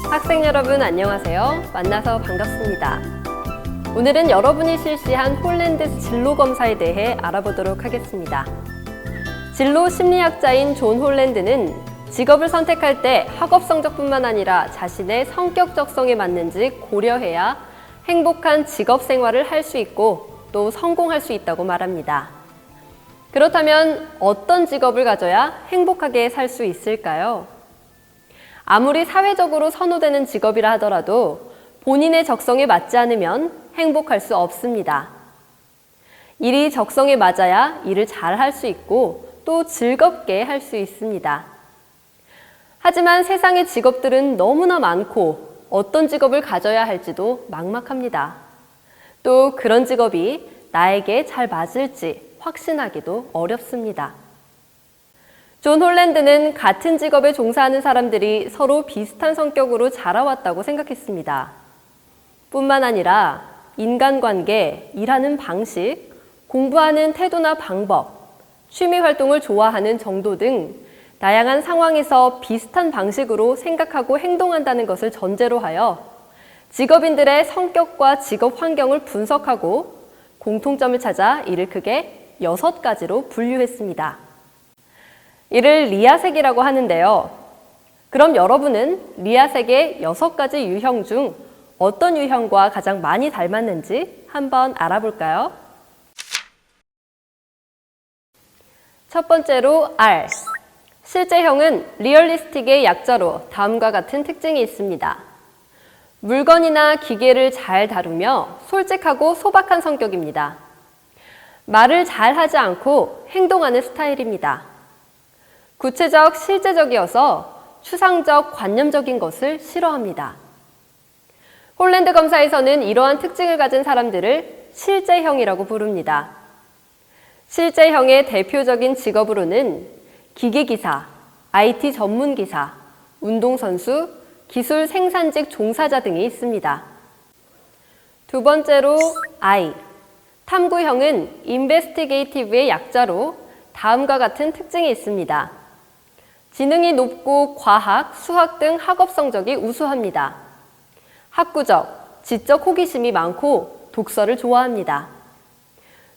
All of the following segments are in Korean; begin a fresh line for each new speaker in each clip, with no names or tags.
학생 여러분 안녕하세요. 만나서 반갑습니다. 오늘은 여러분이 실시한 홀랜드 진로 검사에 대해 알아보도록 하겠습니다. 진로 심리학자인 존 홀랜드는 직업을 선택할 때 학업 성적뿐만 아니라 자신의 성격 적성에 맞는지 고려해야 행복한 직업 생활을 할 수 있고 또 성공할 수 있다고 말합니다. 그렇다면 어떤 직업을 가져야 행복하게 살 수 있을까요? 아무리 사회적으로 선호되는 직업이라 하더라도 본인의 적성에 맞지 않으면 행복할 수 없습니다. 일이 적성에 맞아야 일을 잘 할 수 있고 또 즐겁게 할 수 있습니다. 하지만 세상의 직업들은 너무나 많고 어떤 직업을 가져야 할지도 막막합니다. 또 그런 직업이 나에게 잘 맞을지 확신하기도 어렵습니다. 존 홀랜드는 같은 직업에 종사하는 사람들이 서로 비슷한 성격으로 자라왔다고 생각했습니다. 뿐만 아니라 인간관계, 일하는 방식, 공부하는 태도나 방법, 취미 활동을 좋아하는 정도 등 다양한 상황에서 비슷한 방식으로 생각하고 행동한다는 것을 전제로 하여 직업인들의 성격과 직업 환경을 분석하고 공통점을 찾아 이를 크게 6가지로 분류했습니다. 이를 리아색이라고 하는데요. 그럼 여러분은 리아색의 6가지 유형 중 어떤 유형과 가장 많이 닮았는지 한번 알아볼까요? 첫 번째로 R. 실제형은 리얼리스틱의 약자로 다음과 같은 특징이 있습니다. 물건이나 기계를 잘 다루며 솔직하고 소박한 성격입니다. 말을 잘 하지 않고 행동하는 스타일입니다. 구체적, 실제적이어서 추상적, 관념적인 것을 싫어합니다. 홀랜드 검사에서는 이러한 특징을 가진 사람들을 실제형이라고 부릅니다. 실제형의 대표적인 직업으로는 기계기사, IT 전문기사, 운동선수, 기술 생산직 종사자 등이 있습니다. 두 번째로 I. 탐구형은 인베스티게이티브의 약자로 다음과 같은 특징이 있습니다. 지능이 높고 과학, 수학 등 학업 성적이 우수합니다. 학구적, 지적 호기심이 많고 독서를 좋아합니다.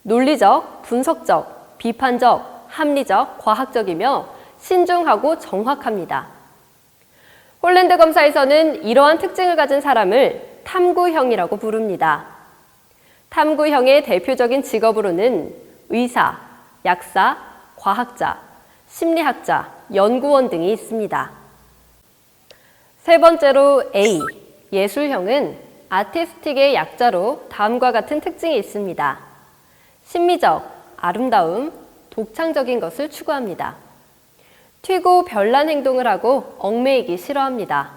논리적, 분석적, 비판적, 합리적, 과학적이며 신중하고 정확합니다. 홀랜드 검사에서는 이러한 특징을 가진 사람을 탐구형이라고 부릅니다. 탐구형의 대표적인 직업으로는 의사, 약사, 과학자, 심리학자, 연구원 등이 있습니다. 세 번째로 A. 예술형은 아티스틱의 약자로 다음과 같은 특징이 있습니다. 심미적, 아름다움, 독창적인 것을 추구합니다. 튀고 별난 행동을 하고 얽매이기 싫어합니다.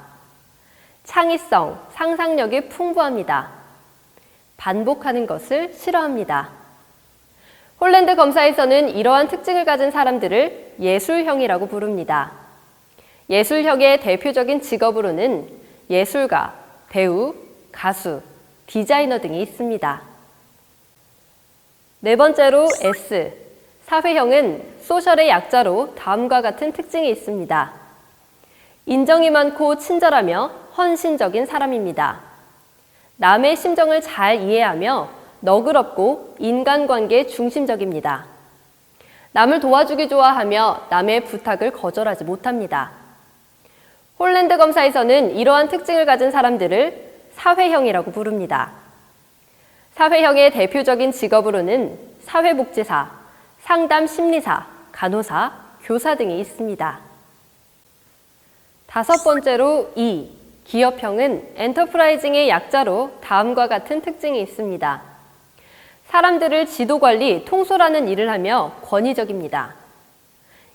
창의성, 상상력이 풍부합니다. 반복하는 것을 싫어합니다. 홀랜드 검사에서는 이러한 특징을 가진 사람들을 예술형이라고 부릅니다. 예술형의 대표적인 직업으로는 예술가, 배우, 가수, 디자이너 등이 있습니다. 네 번째로 S. 사회형은 소셜의 약자로 다음과 같은 특징이 있습니다. 인정이 많고 친절하며 헌신적인 사람입니다. 남의 심정을 잘 이해하며 너그럽고 인간관계에 중심적입니다. 남을 도와주기 좋아하며 남의 부탁을 거절하지 못합니다. 홀랜드 검사에서는 이러한 특징을 가진 사람들을 사회형이라고 부릅니다. 사회형의 대표적인 직업으로는 사회복지사, 상담심리사, 간호사, 교사 등이 있습니다. 다섯 번째로 E. 기업형은 엔터프라이징의 약자로 다음과 같은 특징이 있습니다. 사람들을 지도관리, 통솔하는 일을 하며 권위적입니다.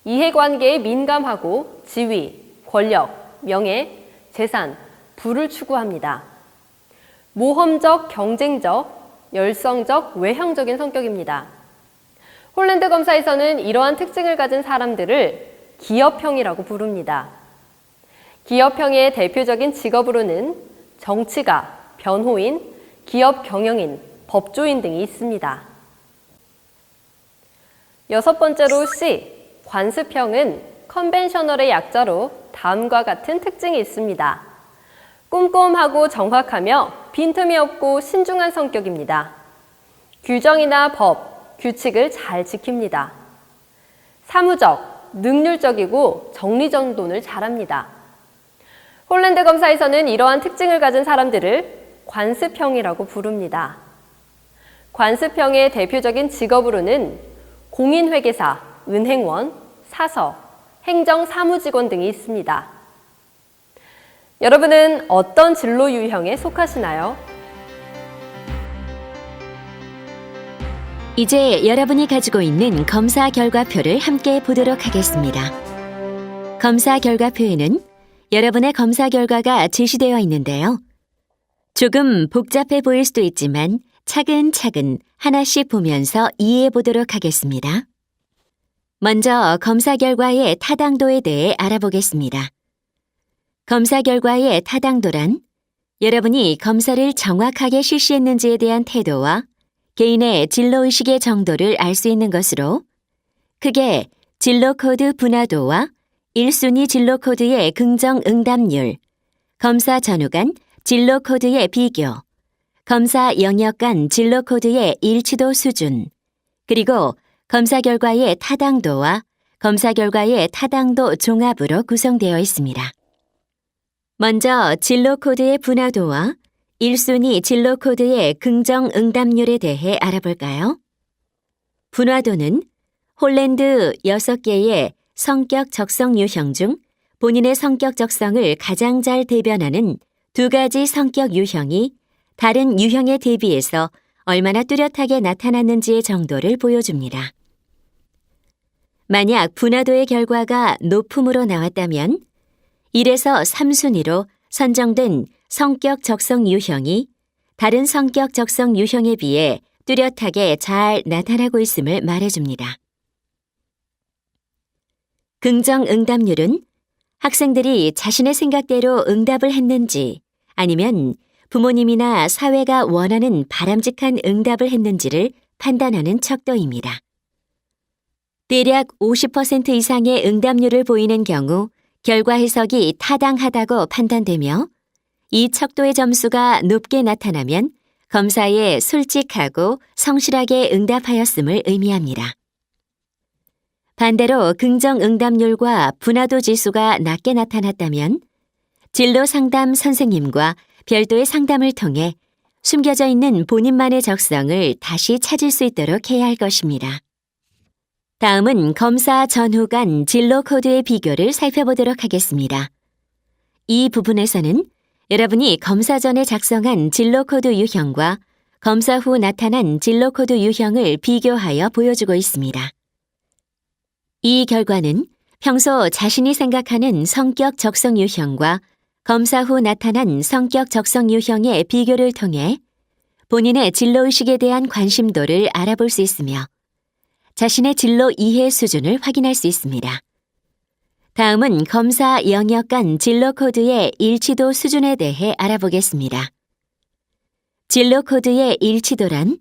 이해관계에 민감하고 지위, 권력, 명예, 재산, 부를 추구합니다. 모험적, 경쟁적, 열성적, 외향적인 성격입니다. 홀랜드 검사에서는 이러한 특징을 가진 사람들을 기업형이라고 부릅니다. 기업형의 대표적인 직업으로는 정치가, 변호인, 기업 경영인, 법조인 등이 있습니다. 여섯 번째로 C, 관습형은 컨벤셔널의 약자로 다음과 같은 특징이 있습니다. 꼼꼼하고 정확하며 빈틈이 없고 신중한 성격입니다. 규정이나 법, 규칙을 잘 지킵니다. 사무적, 능률적이고 정리정돈을 잘합니다. 홀랜드 검사에서는 이러한 특징을 가진 사람들을 관습형이라고 부릅니다. 관습형의 대표적인 직업으로는 공인회계사, 은행원, 사서, 행정사무직원 등이 있습니다. 여러분은 어떤 진로 유형에 속하시나요?
이제 여러분이 가지고 있는 검사 결과표를 함께 보도록 하겠습니다. 검사 결과표에는 여러분의 검사 결과가 제시되어 있는데요. 조금 복잡해 보일 수도 있지만 차근차근 하나씩 보면서 이해해 보도록 하겠습니다. 먼저 검사 결과의 타당도에 대해 알아보겠습니다. 검사 결과의 타당도란 여러분이 검사를 정확하게 실시했는지에 대한 태도와 개인의 진로의식의 정도를 알 수 있는 것으로 크게 진로코드 분화도와 1순위 진로코드의 긍정 응답률, 검사 전후 간 진로코드의 비교, 검사 영역 간 진로코드의 일치도 수준, 그리고 검사 결과의 타당도와 검사 결과의 타당도 종합으로 구성되어 있습니다. 먼저 진로코드의 분화도와 1순위 진로코드의 긍정 응답률에 대해 알아볼까요? 분화도는 홀랜드 6개의 성격 적성 유형 중 본인의 성격 적성을 가장 잘 대변하는 두 가지 성격 유형이 다른 유형에 대비해서 얼마나 뚜렷하게 나타났는지의 정도를 보여줍니다. 만약 분화도의 결과가 높음으로 나왔다면 1에서 3순위로 선정된 성격 적성 유형이 다른 성격 적성 유형에 비해 뚜렷하게 잘 나타나고 있음을 말해줍니다. 긍정 응답률은 학생들이 자신의 생각대로 응답을 했는지 아니면 부모님이나 사회가 원하는 바람직한 응답을 했는지를 판단하는 척도입니다. 대략 50% 이상의 응답률을 보이는 경우 결과 해석이 타당하다고 판단되며 이 척도의 점수가 높게 나타나면 검사에 솔직하고 성실하게 응답하였음을 의미합니다. 반대로 긍정 응답률과 분화도 지수가 낮게 나타났다면 진로 상담 선생님과 별도의 상담을 통해 숨겨져 있는 본인만의 적성을 다시 찾을 수 있도록 해야 할 것입니다. 다음은 검사 전후 간 진로 코드의 비교를 살펴보도록 하겠습니다. 이 부분에서는 여러분이 검사 전에 작성한 진로 코드 유형과 검사 후 나타난 진로 코드 유형을 비교하여 보여주고 있습니다. 이 결과는 평소 자신이 생각하는 성격 적성 유형과 검사 후 나타난 성격 적성 유형의 비교를 통해 본인의 진로의식에 대한 관심도를 알아볼 수 있으며 자신의 진로 이해 수준을 확인할 수 있습니다. 다음은 검사 영역 간 진로 코드의 일치도 수준에 대해 알아보겠습니다. 진로 코드의 일치도란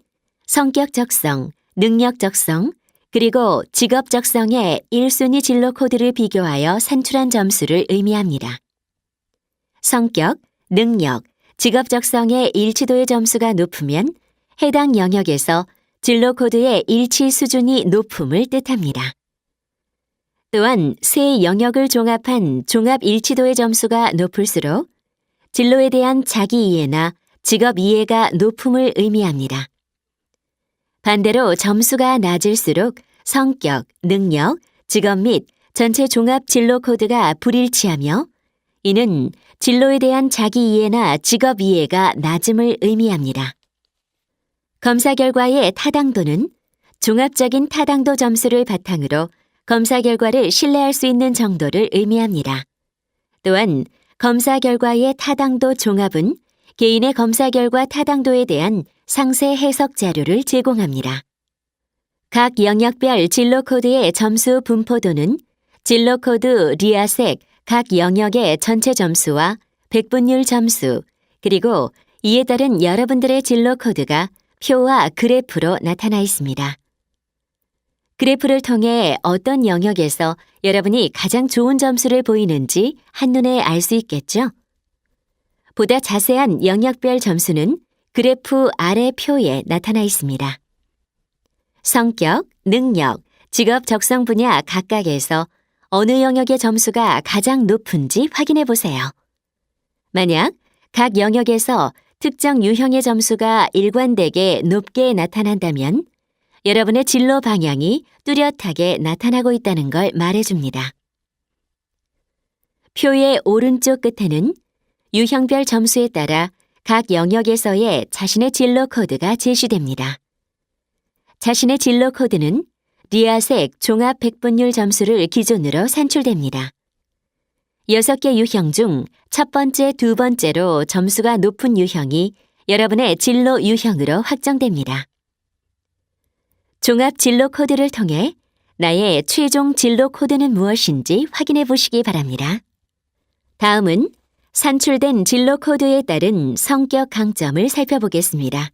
성격 적성, 능력 적성, 그리고 직업 적성의 1순위 진로 코드를 비교하여 산출한 점수를 의미합니다. 성격, 능력, 직업 적성의 일치도의 점수가 높으면 해당 영역에서 진로 코드의 일치 수준이 높음을 뜻합니다. 또한 세 영역을 종합한 종합 일치도의 점수가 높을수록 진로에 대한 자기 이해나 직업 이해가 높음을 의미합니다. 반대로 점수가 낮을수록 성격, 능력, 직업 및 전체 종합 진로 코드가 불일치하며 이는 진로에 대한 자기 이해나 직업 이해가 낮음을 의미합니다. 검사 결과의 타당도는 종합적인 타당도 점수를 바탕으로 검사 결과를 신뢰할 수 있는 정도를 의미합니다. 또한 검사 결과의 타당도 종합은 개인의 검사 결과 타당도에 대한 상세 해석 자료를 제공합니다. 각 영역별 진로 코드의 점수 분포도는 진로 코드 리아색 각 영역의 전체 점수와 백분율 점수, 그리고 이에 따른 여러분들의 진로 코드가 표와 그래프로 나타나 있습니다. 그래프를 통해 어떤 영역에서 여러분이 가장 좋은 점수를 보이는지 한눈에 알 수 있겠죠? 보다 자세한 영역별 점수는 그래프 아래 표에 나타나 있습니다. 성격, 능력, 직업 적성 분야 각각에서 어느 영역의 점수가 가장 높은지 확인해 보세요. 만약 각 영역에서 특정 유형의 점수가 일관되게 높게 나타난다면 여러분의 진로 방향이 뚜렷하게 나타나고 있다는 걸 말해줍니다. 표의 오른쪽 끝에는 유형별 점수에 따라 각 영역에서의 자신의 진로 코드가 제시됩니다. 자신의 진로 코드는 리아색 종합 백분율 점수를 기준으로 산출됩니다. 6개 유형 중 첫 번째, 두 번째로 점수가 높은 유형이 여러분의 진로 유형으로 확정됩니다. 종합 진로 코드를 통해 나의 최종 진로 코드는 무엇인지 확인해 보시기 바랍니다. 다음은 산출된 진로 코드에 따른 성격 강점을 살펴보겠습니다.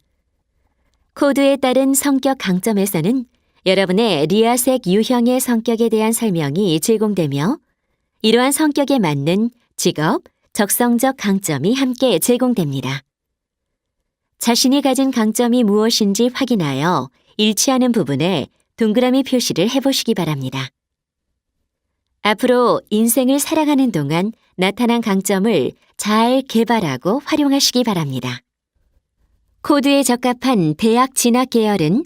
코드에 따른 성격 강점에서는 여러분의 리아색 유형의 성격에 대한 설명이 제공되며 이러한 성격에 맞는 직업, 적성적 강점이 함께 제공됩니다. 자신이 가진 강점이 무엇인지 확인하여 일치하는 부분에 동그라미 표시를 해보시기 바랍니다. 앞으로 인생을 살아가는 동안 나타난 강점을 잘 개발하고 활용하시기 바랍니다. 코드에 적합한 대학 진학 계열은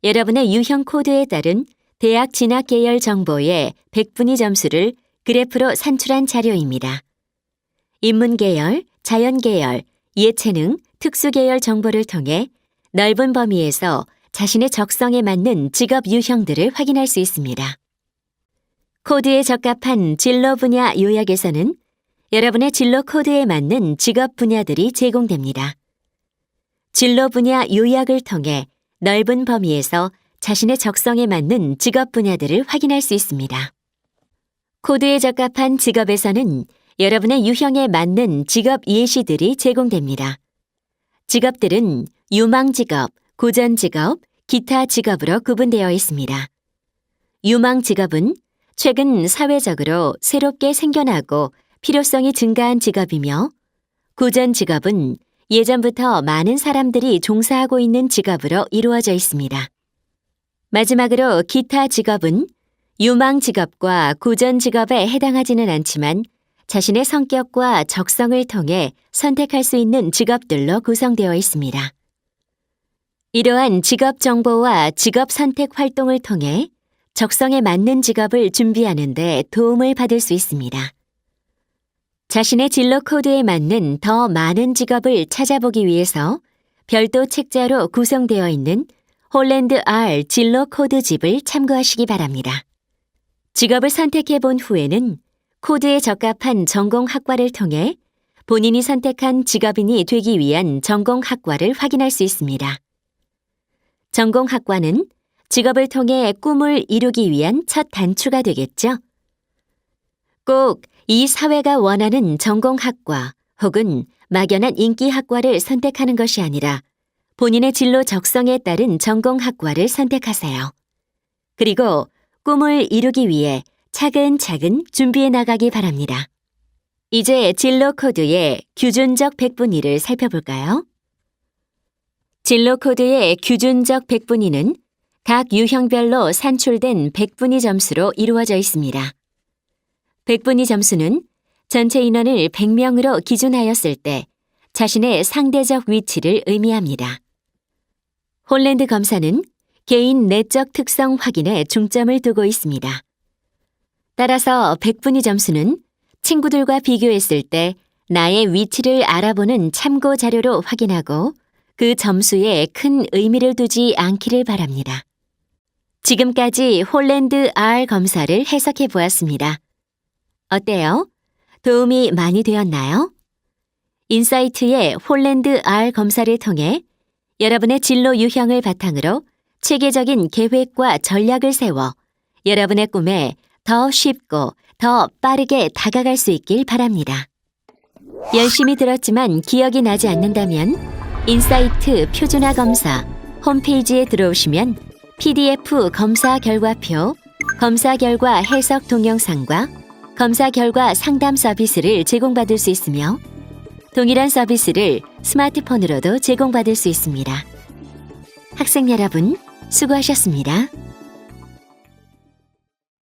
여러분의 유형 코드에 따른 대학 진학 계열 정보의 백분위 점수를 그래프로 산출한 자료입니다. 인문 계열, 자연 계열, 예체능, 특수 계열 정보를 통해 넓은 범위에서 자신의 적성에 맞는 직업 유형들을 확인할 수 있습니다. 코드에 적합한 진로 분야 요약에서는 여러분의 진로 코드에 맞는 직업 분야들이 제공됩니다. 진로 분야 요약을 통해 넓은 범위에서 자신의 적성에 맞는 직업 분야들을 확인할 수 있습니다. 코드에 적합한 직업에서는 여러분의 유형에 맞는 직업 예시들이 제공됩니다. 직업들은 유망 직업, 고전 직업, 기타 직업으로 구분되어 있습니다. 유망 직업은 최근 사회적으로 새롭게 생겨나고 필요성이 증가한 직업이며 고전 직업은 예전부터 많은 사람들이 종사하고 있는 직업으로 이루어져 있습니다. 마지막으로 기타 직업은 유망 직업과 고전 직업에 해당하지는 않지만 자신의 성격과 적성을 통해 선택할 수 있는 직업들로 구성되어 있습니다. 이러한 직업 정보와 직업 선택 활동을 통해 적성에 맞는 직업을 준비하는 데 도움을 받을 수 있습니다. 자신의 진로 코드에 맞는 더 많은 직업을 찾아보기 위해서 별도 책자로 구성되어 있는 홀랜드 R 진로 코드집을 참고하시기 바랍니다. 직업을 선택해 본 후에는 코드에 적합한 전공 학과를 통해 본인이 선택한 직업인이 되기 위한 전공 학과를 확인할 수 있습니다. 전공 학과는 직업을 통해 꿈을 이루기 위한 첫 단추가 되겠죠. 꼭 이 사회가 원하는 전공 학과 혹은 막연한 인기 학과를 선택하는 것이 아니라 본인의 진로 적성에 따른 전공 학과를 선택하세요. 그리고 꿈을 이루기 위해 차근차근 준비해 나가기 바랍니다. 이제 진로 코드의 규준적 백분위를 살펴볼까요? 진로 코드의 규준적 백분위는 각 유형별로 산출된 백분위 점수로 이루어져 있습니다. 백분위 점수는 전체 인원을 100명으로 기준하였을 때 자신의 상대적 위치를 의미합니다. 홀랜드 검사는 개인 내적 특성 확인에 중점을 두고 있습니다. 따라서 백분위 점수는 친구들과 비교했을 때 나의 위치를 알아보는 참고 자료로 확인하고 그 점수에 큰 의미를 두지 않기를 바랍니다. 지금까지 홀랜드 R 검사를 해석해 보았습니다. 어때요? 도움이 많이 되었나요? 인사이트의 홀랜드 R 검사를 통해 여러분의 진로 유형을 바탕으로 체계적인 계획과 전략을 세워 여러분의 꿈에 더 쉽고 더 빠르게 다가갈 수 있길 바랍니다. 열심히 들었지만 기억이 나지 않는다면 인사이트 표준화 검사 홈페이지에 들어오시면 PDF 검사 결과표, 검사 결과 해석 동영상과 검사 결과 상담 서비스를 제공받을 수 있으며 동일한 서비스를 스마트폰으로도 제공받을 수 있습니다. 학생 여러분, 수고하셨습니다.